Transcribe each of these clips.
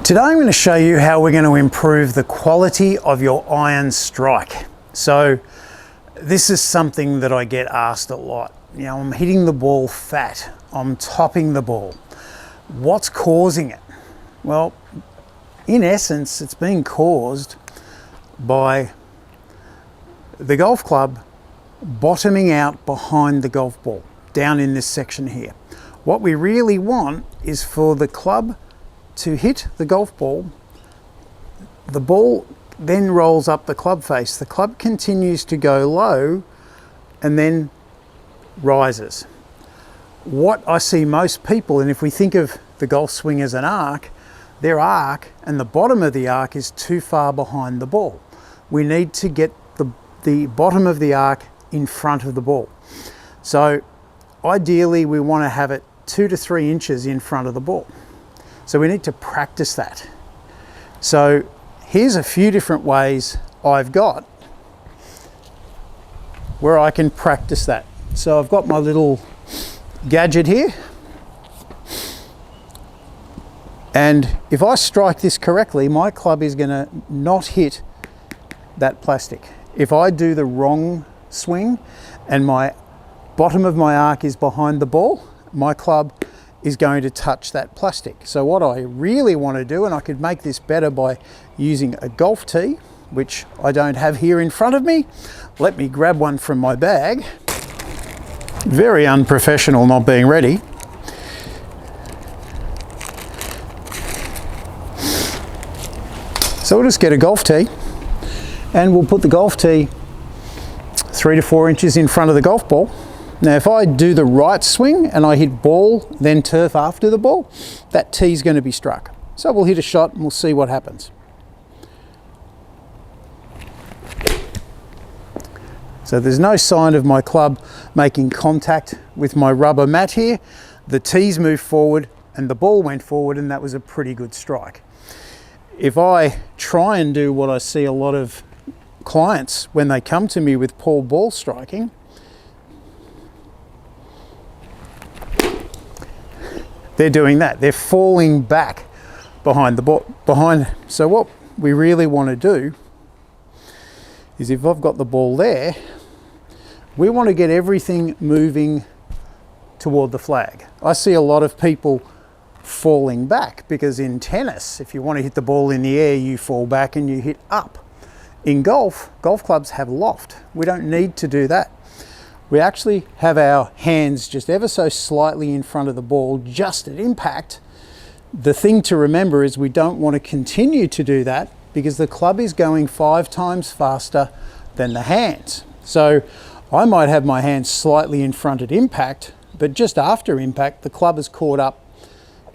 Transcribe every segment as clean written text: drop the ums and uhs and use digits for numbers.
Today I'm going to show you how we're going to improve the quality of your iron strike. So this is something that I get asked a lot. You know, I'm hitting the ball fat, I'm topping the ball. What's causing it? Well, in essence, it's being caused by the golf club bottoming out behind the golf ball, down in this section here. What we really want is for the club to hit the golf ball. The ball then rolls up the club face. The club continues to go low and then rises. What I see most people, and if we think of the golf swing as an arc, their arc and the bottom of the arc is too far behind the ball. We need to get the bottom of the arc in front of the ball. So ideally we want to have it 2 to 3 inches in front of the ball. So we need to practice that. So here's a few different ways I've got where I can practice that. So I've got my little gadget here, and if I strike this correctly, my club is going to not hit that plastic. If I do the wrong swing and my bottom of my arc is behind the ball, my club is going to touch that plastic. So what I really want to do, and I could make this better by using a golf tee, which I don't have here in front of me. Let me grab one from my bag. Very unprofessional not being ready. So we'll just get a golf tee and we'll put the golf tee 3 to 4 inches in front of the golf ball. Now if I do the right swing and I hit ball then turf after the ball, that tee is going to be struck. So we'll hit a shot and we'll see what happens. So there's no sign of my club making contact with my rubber mat here. The tees moved forward and the ball went forward, and that was a pretty good strike. If I try and do what I see a lot of clients when they come to me with poor ball striking, they're doing that. They're falling back behind the ball. So what we really want to do is, if I've got the ball there, we want to get everything moving toward the flag. I see a lot of people falling back because in tennis, if you want to hit the ball in the air, you fall back and you hit up. In golf clubs have loft. We don't need to do that. We actually have our hands just ever so slightly in front of the ball, just at impact. The thing to remember is we don't want to continue to do that because the club is going 5 times faster than the hands. So I might have my hands slightly in front at impact, but just after impact, the club is caught up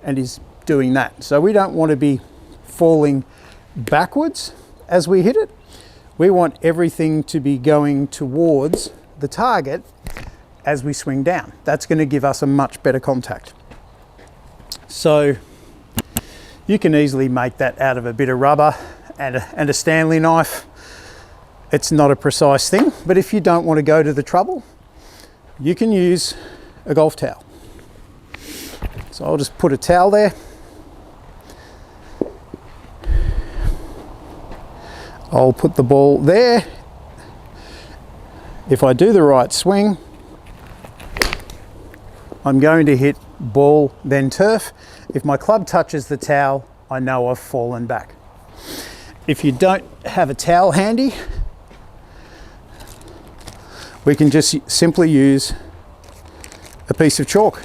and is doing that. So we don't want to be falling backwards as we hit it. We want everything to be going towards the target as we swing down. That's going to give us a much better contact. So you can easily make that out of a bit of rubber and a Stanley knife. It's not a precise thing, but if you don't want to go to the trouble, you can use a golf towel. So I'll just put a towel there. I'll put the ball there. If I do the right swing, I'm going to hit ball, then turf. If my club touches the towel, I know I've fallen back. If you don't have a towel handy, we can just simply use a piece of chalk.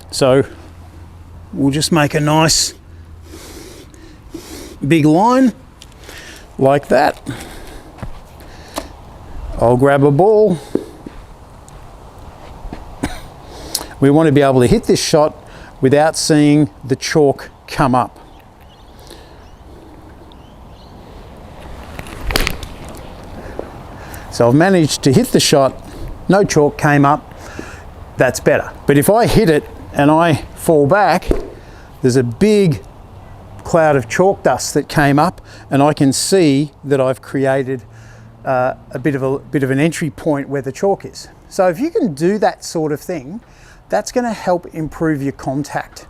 So we'll just make a nice big line like that. I'll grab a ball. We want to be able to hit this shot without seeing the chalk come up. So I've managed to hit the shot, no chalk came up, that's better. But if I hit it and I fall back, there's a big cloud of chalk dust that came up, and I can see that I've created a bit of an entry point where the chalk is. So if you can do that sort of thing, that's going to help improve your contact.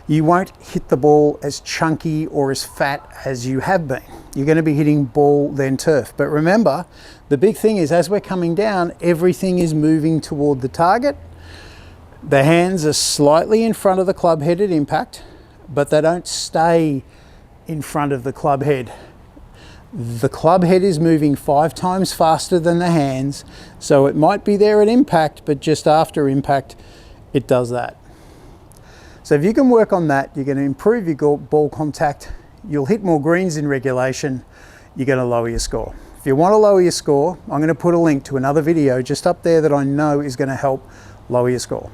you won't hit the ball as chunky or as fat as you have been. You're going to be hitting ball then turf. But remember, the big thing is as we're coming down, everything is moving toward the target. The hands are slightly in front of the club head at impact, but they don't stay in front of the club head. The club head is moving 5 times faster than the hands, so it might be there at impact, but just after impact, it does that. So if you can work on that, you're going to improve your ball contact, you'll hit more greens in regulation, you're going to lower your score. If you want to lower your score, I'm going to put a link to another video just up there that I know is going to help lower your score.